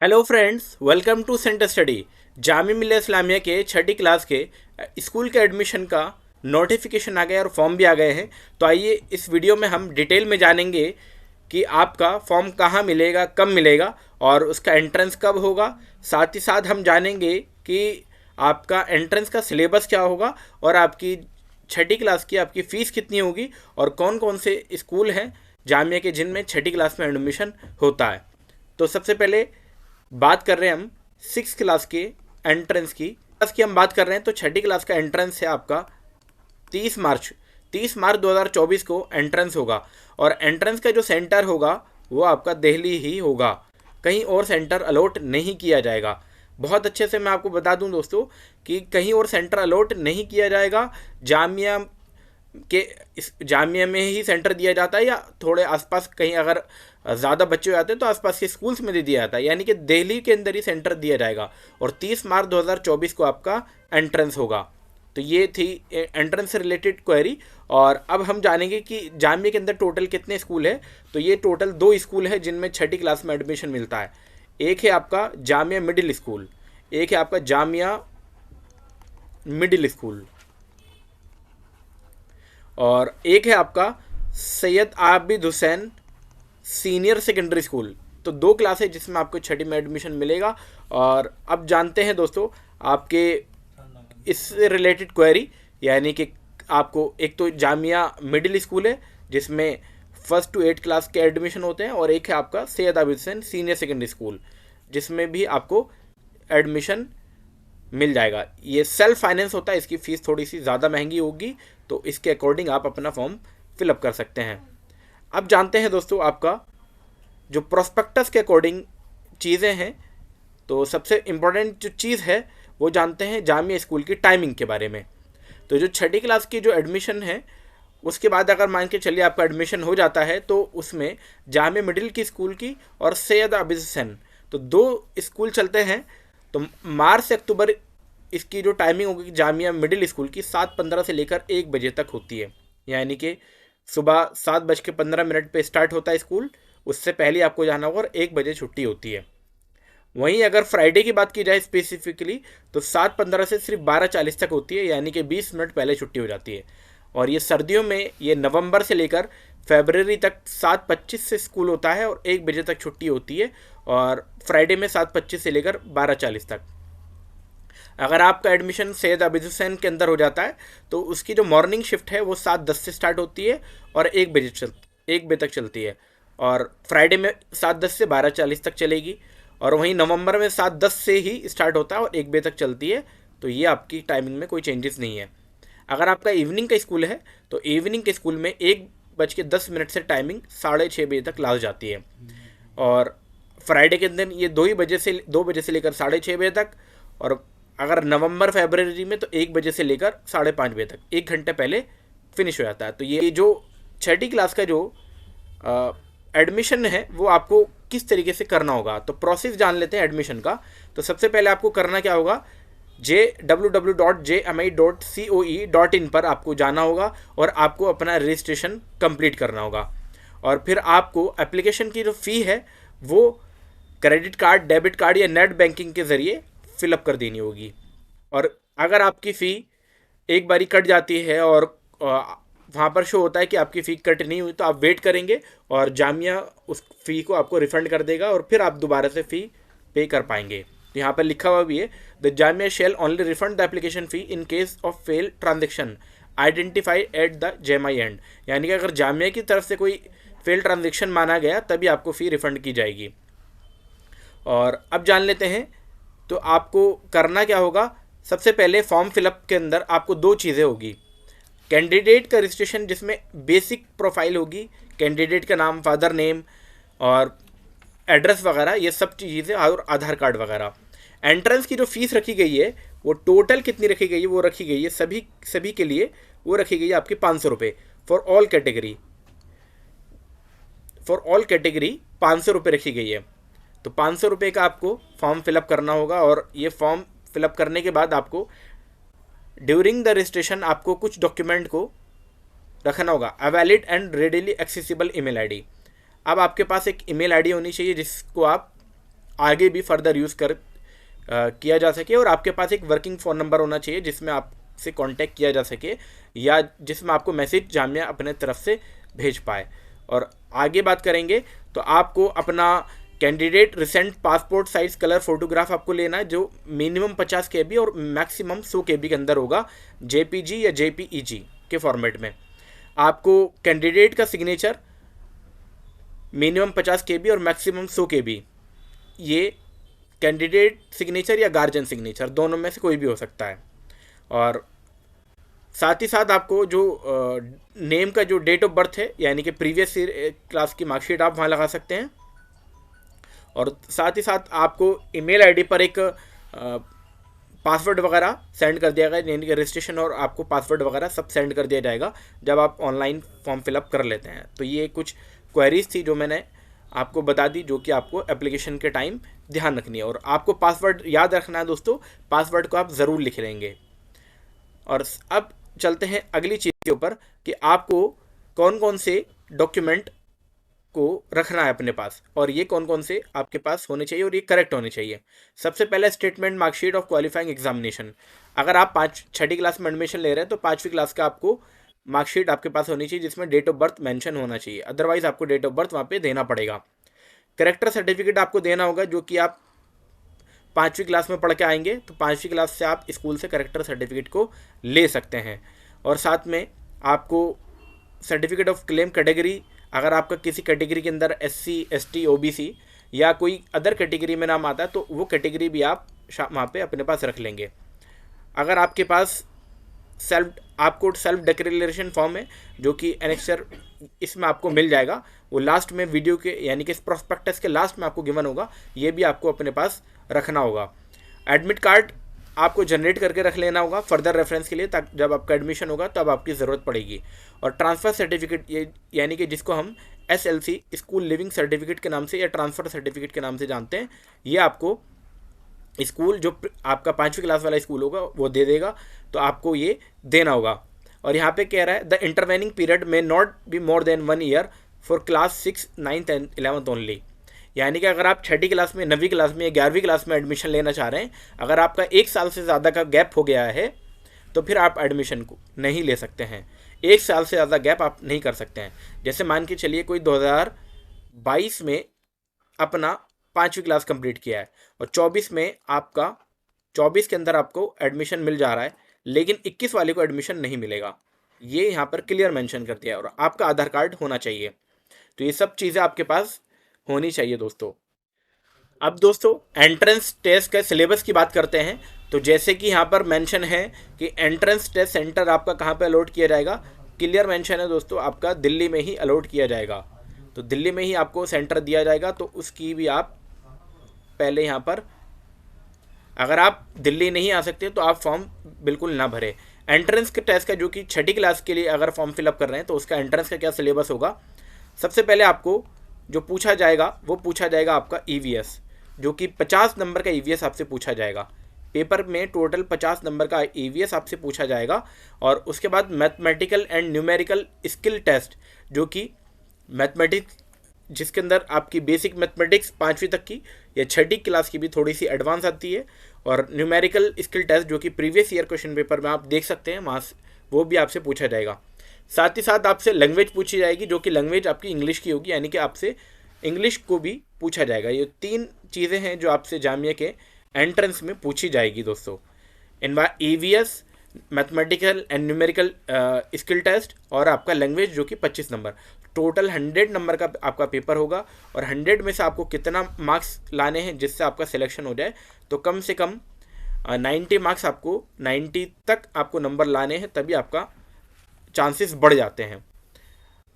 Hello friends, welcome to centre study. Jamia Millia Islamia के छठी class के स्कूल के एडमिशन का नोटिफिकेशन आ गया और फॉर्म भी आ गए हैं। तो आइए इस वीडियो में हम डिटेल में जानेंगे कि आपका फॉर्म कहाँ मिलेगा, कब मिलेगा और उसका एंट्रेंस कब होगा। साथ ही साथ हम जानेंगे कि आपका एंट्रेंस का सिलेबस क्या होगा और आपकी छठी क्लास की आपकी फ़ीस कितनी होगी और कौन कौन से स्कूल हैं जामिया के जिनमें छठी क्लास में एडमिशन होता है। तो सबसे पहले बात कर रहे हैं हम सिक्स क्लास के एंट्रेंस की। क्लास की हम बात कर रहे हैं तो छठी क्लास का एंट्रेंस है आपका 30 मार्च 2024 को एंट्रेंस होगा और एंट्रेंस का जो सेंटर होगा वो आपका दिल्ली ही होगा, कहीं और सेंटर अलॉट नहीं किया जाएगा। बहुत अच्छे से मैं आपको बता दूं दोस्तों कि कहीं और सेंटर अलॉट नहीं किया जाएगा। जामिया के इस जामिया में ही सेंटर दिया जाता है या थोड़े आसपास कहीं अगर ज़्यादा बच्चे हो जाते हैं तो आसपास के स्कूल्स में दे दिया जाता है, यानी कि दिल्ली के अंदर ही सेंटर दिया जाएगा और 30 मार्च 2024 को आपका एंट्रेंस होगा। तो ये थी एंट्रेंस से रिलेटेड क्वेरी। और अब हम जानेंगे कि जामिया के अंदर टोटल कितने स्कूल है। तो ये टोटल 2 स्कूल है जिनमें छठी क्लास में एडमिशन मिलता है। एक है आपका जामिया मिडिल स्कूल, एक है आपका जामिया मिडिल स्कूल और एक है आपका Syed Abid Hussain senior secondary school. तो 2 क्लास है जिसमें आपको छठी में एडमिशन मिलेगा। और अब जानते हैं दोस्तों आपके इससे रिलेटेड क्वेरी, यानी कि आपको एक तो जामिया मिडिल स्कूल है जिसमें 1st to 8 क्लास के एडमिशन होते हैं और एक है आपका Syed Abid Hussain senior secondary school जिसमें भी आपको एडमिशन मिल जाएगा। ये सेल्फ फाइनेंस होता है, इसकी फ़ीस थोड़ी सी ज़्यादा महंगी होगी, तो इसके अकॉर्डिंग आप अपना फॉर्म फिलअप कर सकते हैं। अब जानते हैं दोस्तों आपका जो प्रोस्पेक्टस के अकॉर्डिंग चीज़ें हैं। तो सबसे इम्पोर्टेंट जो चीज़ है वो जानते हैं जामिया स्कूल की टाइमिंग के बारे में। तो जो छठी क्लास की जो एडमिशन है उसके बाद अगर मान के चलिए आपका एडमिशन हो जाता है तो उसमें जामिया मिडिल की स्कूल की और सैयद आबिद हुसैन, तो 2 स्कूल चलते हैं। तो मार्च से अक्टूबर इसकी जो टाइमिंग होगी जामिया मिडिल स्कूल की 7:15 से लेकर 1 बजे तक होती है, यानी कि सुबह 7:15 पे स्टार्ट होता है स्कूल, उससे पहले आपको जाना होगा और 1 बजे छुट्टी होती है। वहीं अगर फ्राइडे की बात की जाए स्पेसिफिकली तो 7:15 से सिर्फ 12:40 तक होती है, यानी कि 20 मिनट पहले छुट्टी हो जाती है। और ये सर्दियों में ये नवंबर से लेकर फरवरी तक 7:25 से स्कूल होता है और 1 बजे तक छुट्टी होती है। और फ्राइडे में 7:25 से लेकर 12:40 तक। अगर आपका एडमिशन सैयद आबिद हुसैन के अंदर हो जाता है तो उसकी जो मॉर्निंग शिफ्ट है वो 7:10 से स्टार्ट होती है और 1 बजे तक चलती है। और फ्राइडे में 7:10 से 12:40 तक चलेगी। और वहीं नवंबर में 7:10 से ही स्टार्ट होता है और 1 बजे तक चलती है। तो ये आपकी टाइमिंग में कोई चेंजेस नहीं है। अगर आपका इवनिंग का स्कूल है तो इवनिंग के स्कूल में 1:10 से टाइमिंग 6:30 बजे तक ला जाती है। और फ्राइडे के दिन ये 2 बजे से लेकर 6:30 बजे तक। और अगर नवंबर फरवरी में तो 1 बजे से लेकर 5:30 बजे तक, 1 घंटे पहले फिनिश हो जाता है। तो ये जो छठी क्लास का जो एडमिशन है वो आपको किस तरीके से करना होगा, तो प्रोसेस जान लेते हैं एडमिशन का। तो सबसे पहले आपको करना क्या होगा, www.jmi.coe.in पर आपको जाना होगा और आपको अपना रजिस्ट्रेशन कंप्लीट करना होगा। और फिर आपको एप्लीकेशन की जो फ़ी है वो क्रेडिट कार्ड, डेबिट कार्ड या नेट बैंकिंग के ज़रिए फिलअप कर देनी होगी। और अगर आपकी फ़ी एक बारी कट जाती है और वहाँ पर शो होता है कि आपकी फ़ी कट नहीं हुई तो आप वेट करेंगे और जामिया उस फ़ी को आपको रिफ़ंड कर देगा और फिर आप दोबारा से फ़ी पे कर पाएंगे। तो यहाँ पर लिखा हुआ भी है, the Jamia shall only refund the application fee in case of fail transaction identify at the JMI end, यानी कि अगर जामिया की तरफ से कोई फेल ट्रांजेक्शन माना गया तभी आपको फ़ी रिफ़ंड की जाएगी। और अब जान लेते हैं तो आपको करना क्या होगा। सबसे पहले फॉर्म फिलअप के अंदर आपको 2 चीज़ें होगी, कैंडिडेट का रजिस्ट्रेशन जिसमें बेसिक प्रोफाइल होगी, कैंडिडेट का नाम, फादर नेम और एड्रेस वगैरह, ये सब चीज़ें और आधार कार्ड वगैरह। एंट्रेंस की जो फ़ीस रखी गई है वो टोटल कितनी रखी गई है, वो रखी गई है सभी के लिए वो रखी गई है आपकी 500 रुपये फॉर ऑल कैटेगरी 500 रुपये रखी गई है। तो 500 रुपये का आपको फॉर्म फिलअप करना होगा और ये फॉर्म फिलअप करने के बाद आपको ड्यूरिंग द रजिस्ट्रेशन आपको कुछ डॉक्यूमेंट को रखना होगा, a valid and readily accessible email ID. अब आपके पास एक ईमेल आईडी होनी चाहिए जिसको आप आगे भी फर्दर यूज़ किया जा सके, और आपके पास एक वर्किंग फ़ोन नंबर होना चाहिए जिसमें आपसे कांटेक्ट किया जा सके, या जिसमें आपको मैसेज जामिया अपने तरफ से भेज पाए। और आगे बात करेंगे तो आपको अपना candidate recent passport size colour photograph आपको लेना है, जो मिनिमम 50 KB और मैक्सिमम 100 KB के अंदर होगा, JPG या JPEG के फॉर्मेट में। आपको कैंडिडेट का सिग्नेचर मिनिमम 50 KB और मैक्सिमम 100 KB, ये कैंडिडेट सिग्नेचर या गार्जियन सिग्नेचर दोनों में से कोई भी हो सकता है। और साथ ही साथ आपको जो नेम का जो डेट ऑफ बर्थ है, यानी कि प्रीवियस क्लास की मार्कशीट आप वहाँ लगा सकते हैं। और साथ ही साथ आपको ईमेल आईडी पर एक पासवर्ड वगैरह सेंड कर दिया गया, यानी कि रजिस्ट्रेशन और आपको पासवर्ड वगैरह सब सेंड कर दिया जाएगा जब आप ऑनलाइन फॉर्म फिलअप कर लेते हैं। तो ये कुछ क्वेरीज थी जो मैंने आपको बता दी, जो कि आपको एप्लीकेशन के टाइम ध्यान रखनी है। और आपको पासवर्ड याद रखना है दोस्तों, पासवर्ड को आप ज़रूर लिख लेंगे। और अब चलते हैं अगली चीज़ के ऊपर कि आपको कौन कौन से डॉक्यूमेंट को रखना है अपने पास, और ये कौन कौन से आपके पास होने चाहिए और ये करेक्ट होने चाहिए। सबसे पहले statement marksheet of qualifying examination. अगर आप छठी क्लास में एडमिशन ले रहे हैं तो 5वीं क्लास का आपको मार्कशीट आपके पास होनी चाहिए जिसमें डेट ऑफ बर्थ मेंशन होना चाहिए, अदरवाइज आपको डेट ऑफ बर्थ वहाँ पे देना पड़ेगा। करेक्टर सर्टिफिकेट आपको देना होगा, जो कि आप 5वीं क्लास में पढ़ के आएंगे तो 5वीं क्लास से आप स्कूल से करेक्टर सर्टिफिकेट को ले सकते हैं। और साथ में आपको सर्टिफिकेट ऑफ क्लेम कैटेगरी, अगर आपका किसी कैटेगरी के अंदर SC ST OBC या कोई अदर कैटेगरी में नाम आता है तो वो कैटेगरी भी आप वहाँ पे अपने पास रख लेंगे। अगर आपके पास आपको सेल्फ डिक्लेरेशन फॉर्म है जो कि एनेक्सर इसमें आपको मिल जाएगा, वो लास्ट में वीडियो के यानी कि इस प्रोस्पेक्टस के लास्ट में आपको गिवन होगा, ये भी आपको अपने पास रखना होगा। एडमिट कार्ड आपको जनरेट करके रख लेना होगा फर्दर रेफरेंस के लिए, ताकि जब आपका एडमिशन होगा तब आपकी ज़रूरत पड़ेगी। और ट्रांसफ़र सर्टिफिकेट, ये यानी कि जिसको हम SLC स्कूल लिविंग सर्टिफिकेट के नाम से या ट्रांसफ़र सर्टिफिकेट के नाम से जानते हैं, ये आपको स्कूल जो आपका 5वीं क्लास वाला स्कूल होगा वो दे देगा, तो आपको ये देना होगा। और यहाँ पे कह रहा है द इंटरवेनिंग पीरियड में not be more than 1 year for class 6, 9th and 11th only. यानी कि अगर आप छठी क्लास में, 9वीं क्लास में या 11वीं क्लास में एडमिशन लेना चाह रहे हैं, अगर आपका 1 साल से ज़्यादा का गैप हो गया है तो फिर आप एडमिशन को नहीं ले सकते हैं। 1 साल से ज़्यादा गैप आप नहीं कर सकते हैं। जैसे मान के चलिए कोई 2022 में अपना 5वीं क्लास कंप्लीट किया है और 24 में आपका 24 के अंदर आपको एडमिशन मिल जा रहा है, लेकिन 21 वाले को एडमिशन नहीं मिलेगा, ये यहाँ पर क्लियर मेंशन कर दिया है। और आपका आधार कार्ड होना चाहिए। तो ये सब चीज़ें आपके पास होनी चाहिए दोस्तों। अब दोस्तों एंट्रेंस टेस्ट के सिलेबस की बात करते हैं। तो जैसे कि यहाँ पर मेंशन है कि एंट्रेंस टेस्ट सेंटर आपका कहाँ पे अलॉट किया जाएगा, क्लियर मेंशन है दोस्तों, आपका दिल्ली में ही अलॉट किया जाएगा। तो दिल्ली में ही आपको सेंटर दिया जाएगा, तो उसकी भी आप पहले यहाँ पर, अगर आप दिल्ली नहीं आ सकते तो आप फॉर्म बिल्कुल ना भरें। एंट्रेंस के टेस्ट का, जो कि छठी क्लास के लिए अगर फॉर्म फिलअप कर रहे हैं तो उसका एंट्रेंस का क्या सिलेबस होगा। सबसे पहले आपको जो पूछा जाएगा वो पूछा जाएगा आपका EVS, जो कि 50 नंबर का EVS आपसे पूछा जाएगा। पेपर में टोटल 50 नंबर का EVS आपसे पूछा जाएगा। और उसके बाद mathematical and numerical skill test, जो कि मैथमेटिक्स जिसके अंदर आपकी बेसिक मैथमेटिक्स 5वीं तक की या छठी क्लास की भी थोड़ी सी एडवांस आती है, और न्यूमेरिकल स्किल टेस्ट जो कि प्रीवियस ईयर क्वेश्चन पेपर में आप देख सकते हैं, वहाँ से वो भी आपसे पूछा जाएगा। साथ ही साथ आपसे लैंग्वेज पूछी जाएगी, जो कि लैंग्वेज आपकी इंग्लिश की होगी, यानी कि आपसे इंग्लिश को भी पूछा जाएगा। ये 3 चीज़ें हैं जो आपसे जामिया के एंट्रेंस में पूछी जाएगी दोस्तों। EVS, mathematical and numerical skill test और आपका लैंग्वेज जो कि 25 नंबर, टोटल 100 नंबर का आपका पेपर होगा। और 100 में से आपको कितना मार्क्स लाने हैं जिससे आपका सिलेक्शन हो जाए, तो कम से कम 90 मार्क्स आपको, 90 तक आपको नंबर लाने हैं, तभी आपका चांसेस बढ़ जाते हैं।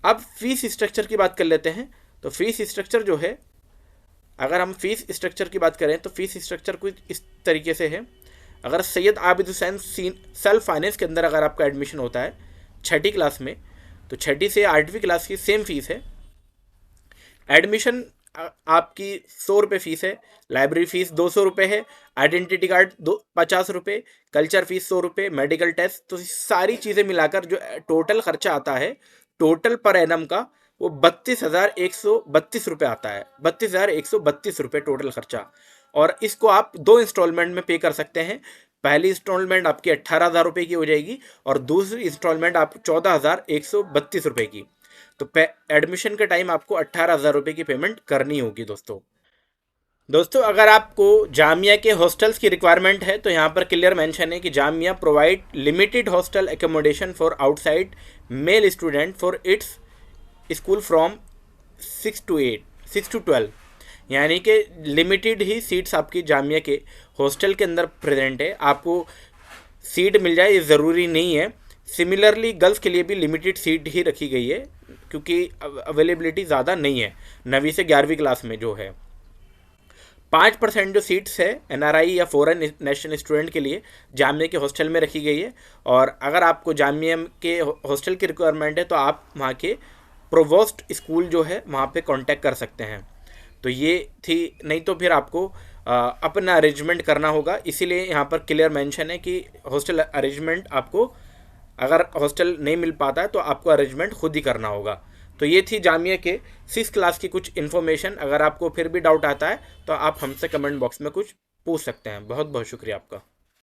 अब फीस स्ट्रक्चर की बात कर लेते हैं। तो फीस स्ट्रक्चर जो है, अगर हम फीस स्ट्रक्चर की बात करें तो फीस स्ट्रक्चर कुछ इस तरीके से है। अगर सैयद आबिद हुसैन सेल्फ फाइनेंस के अंदर अगर आपका एडमिशन होता है छठी क्लास में, तो छठी से 8वीं क्लास की सेम फीस है। एडमिशन आपकी 100 रुपये फ़ीस है, लाइब्रेरी फ़ीस 200 रुपये है, आइडेंटिटी कार्ड 50 रुपये, कल्चर फ़ीस 100 रुपये, मेडिकल टेस्ट, तो सारी चीज़ें मिलाकर जो टोटल खर्चा आता है, टोटल पर एनम का वो 32,132 रुपये आता है। 32,132 रुपये टोटल खर्चा। और इसको आप 2 इंस्टॉलमेंट में पे कर सकते हैं। पहली इंस्टॉलमेंट आपकी 18,000 रुपये की हो जाएगी और दूसरी इंस्टॉलमेंट आप 14,132 रुपये की। तो एडमिशन के टाइम आपको 18,000 रुपये की पेमेंट करनी होगी दोस्तों। दोस्तों अगर आपको जामिया के हॉस्टल्स की रिक्वायरमेंट है तो यहाँ पर क्लियर मेंशन है कि Jamia provide limited hostel accommodation for outside male student for its school from 6 to 12, यानी कि लिमिटेड ही सीट्स आपकी जामिया के हॉस्टल के अंदर प्रेजेंट है। आपको सीट मिल जाए ये ज़रूरी नहीं है। सिमिलरली गर्ल्स के लिए भी लिमिटेड सीट ही रखी गई है क्योंकि अवेलेबिलिटी ज़्यादा नहीं है 9वीं से 11वीं क्लास में जो है। 5% जो सीट्स है एनआरआई या फॉरेन नेशनल स्टूडेंट के लिए जामिया के हॉस्टल में रखी गई है। और अगर आपको जामिया के हॉस्टल की रिक्वायरमेंट है तो आप वहाँ के प्रोवोस्ट स्कूल जो है वहाँ पे कांटेक्ट कर सकते हैं। तो ये थी, नहीं तो फिर आपको अपना अरेंजमेंट करना होगा। इसीलिए यहाँ पर क्लियर मेंशन है कि हॉस्टल अरेंजमेंट आपको, अगर हॉस्टल नहीं मिल पाता है तो आपको अरेंजमेंट खुद ही करना होगा। तो ये थी जामिया के 6 क्लास की कुछ इन्फॉर्मेशन। अगर आपको फिर भी डाउट आता है तो आप हमसे कमेंट बॉक्स में कुछ पूछ सकते हैं। बहुत बहुत शुक्रिया आपका।